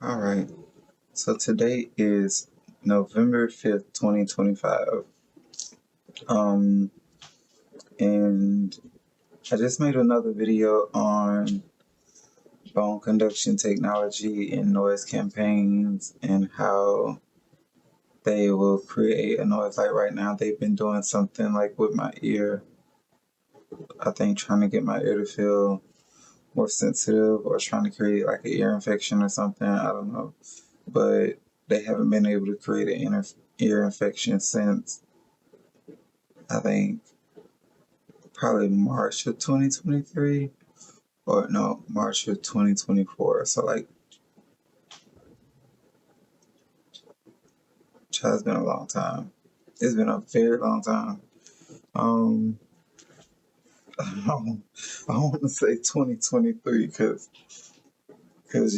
All right. So today is November 5th, 2025. Um, and I just made another video on bone conduction technology and noise campaigns and how they will create a noise. Like right now, they've been doing something like with my ear. I think trying to get my ear to feel more sensitive or trying to create like an ear infection or something. I don't know. But they haven't been able to create an ear infection since I think probably March of 2023 or no, March of 2024. So like, it's been a long time. It's been a very long time. Um, I don't want to say 2023 because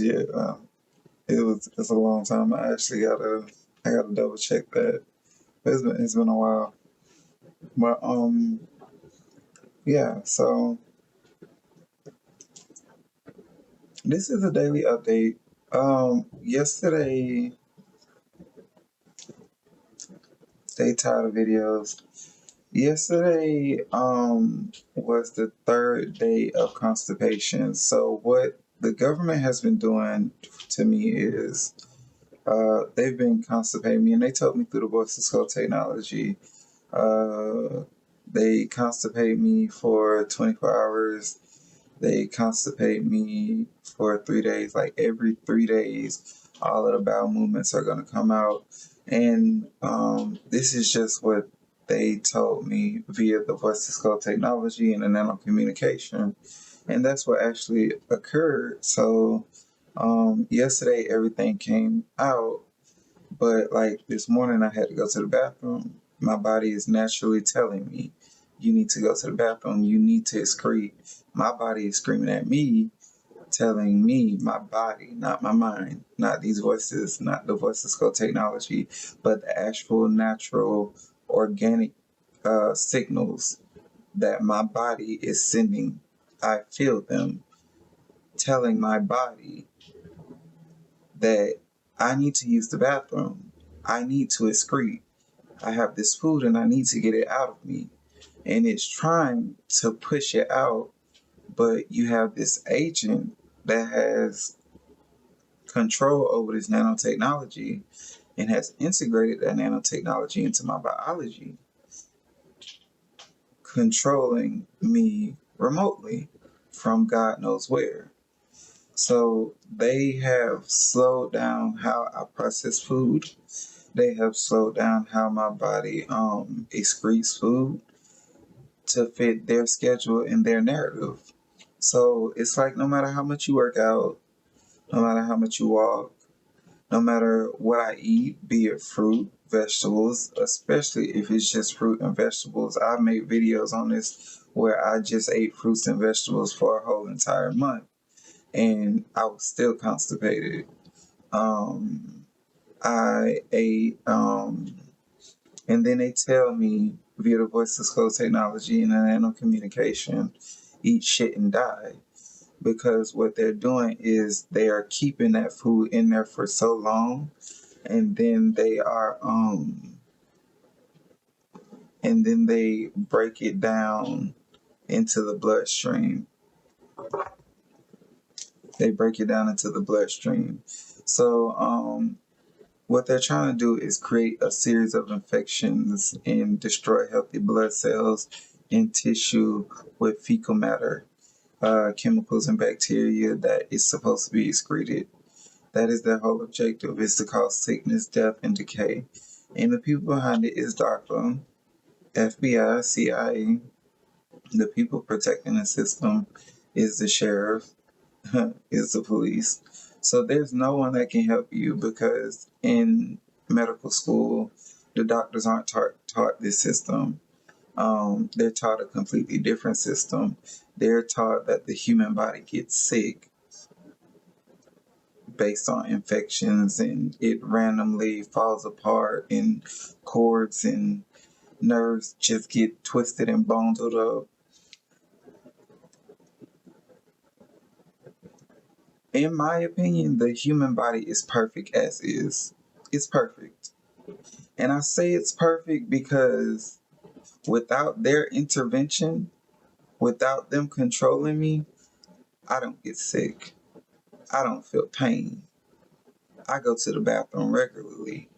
yeah, it's a long time. I gotta double check that. But it's been a while. But yeah. So this is a daily update. Yesterday they tired of videos. Yesterday was the third day of constipation. So what the government has been doing to me is they've been constipating me, and they told me through the voice to skull technology. They constipate me for 24 hours. They constipate me for 3 days. Like every 3 days, all of the bowel movements are going to come out. And this is just what they told me via the voice to skull technology and the nano communication. And that's what actually occurred. So yesterday, everything came out. But like this morning, I had to go to the bathroom. My body is naturally telling me, you need to go to the bathroom. You need to excrete. My body is screaming at me, telling me, my body, not my mind, not these voices, not the voices called technology, but the actual natural organic signals that my body is sending. I feel them telling my body that I need to use the bathroom. I need to excrete. I have this food and I need to get it out of me. And it's trying to push it out, but you have this agent that has control over this nanotechnology and has integrated that nanotechnology into my biology, controlling me remotely from God knows where. So they have slowed down how I process food. They have slowed down how my body excretes food to fit their schedule and their narrative. So it's like no matter how much you work out, no matter how much you walk, no matter what I eat, be it fruit, vegetables, especially if it's just fruit and vegetables. I've made videos on this where I just ate fruits and vegetables for a whole entire month and I was still constipated. I ate, and then they tell me via the voice of code technology and the nano communication, eat shit and die. Because what they're doing is they are keeping that food in there for so long, and then they break it down into the bloodstream. They break it down into the bloodstream. So what they're trying to do is create a series of infections and destroy healthy blood cells in tissue with fecal matter, chemicals and bacteria that is supposed to be excreted. That is their whole objective, is to cause sickness, death, and decay. And the people behind it is DARPA, FBI, CIA. The people protecting the system is the sheriff, is the police. So there's no one that can help you because in medical school, the doctors aren't taught this system. They're taught a completely different system. They're taught that the human body gets sick based on infections and it randomly falls apart and cords and nerves just get twisted and bundled up. In my opinion, the human body is perfect as is. It's perfect. And I say it's perfect because without their intervention, without them controlling me, I don't get sick. I don't feel pain. I go to the bathroom regularly.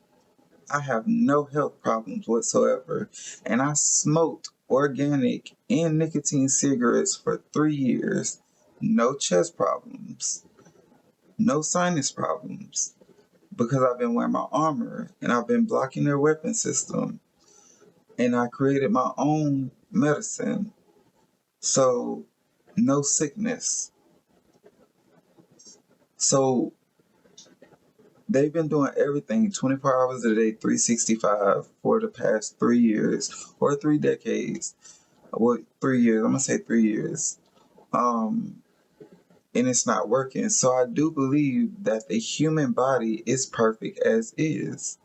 I have no health problems whatsoever. And I smoked organic and nicotine cigarettes for 3 years. No chest problems. No sinus problems. Because I've been wearing my armor and I've been blocking their weapon system. And I created my own medicine. So, no sickness. So, they've been doing everything 24 hours a day, 365 for the past 3 years or 3 decades. Well, 3 years. I'm going to say 3 years. And it's not working. So I do believe that the human body is perfect as is.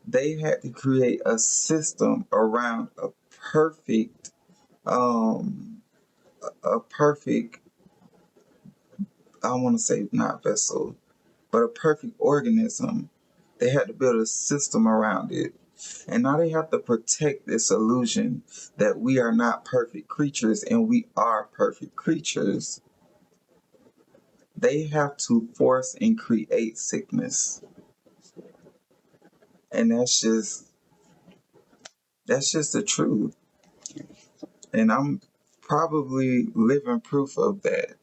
They had to create a system around a perfect, um, a perfect, I want to say not vessel, but a perfect organism. They had to build a system around it. And now they have to protect this illusion that we are not perfect creatures and we are perfect creatures. They have to force and create sickness. And that's just the truth. And I'm probably living proof of that.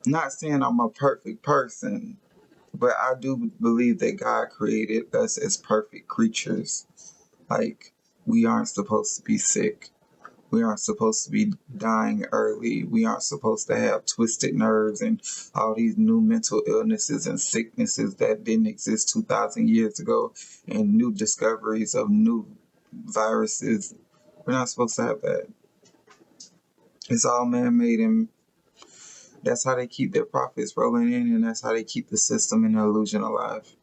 Not saying I'm a perfect person, but I do believe that God created us as perfect creatures. Like, we aren't supposed to be sick. We aren't supposed to be dying early. We aren't supposed to have twisted nerves and all these new mental illnesses and sicknesses that didn't exist 2,000 years ago, and new discoveries of new viruses. We're not supposed to have that. It's all man-made, and that's how they keep their profits rolling in, and that's how they keep the system and the illusion alive.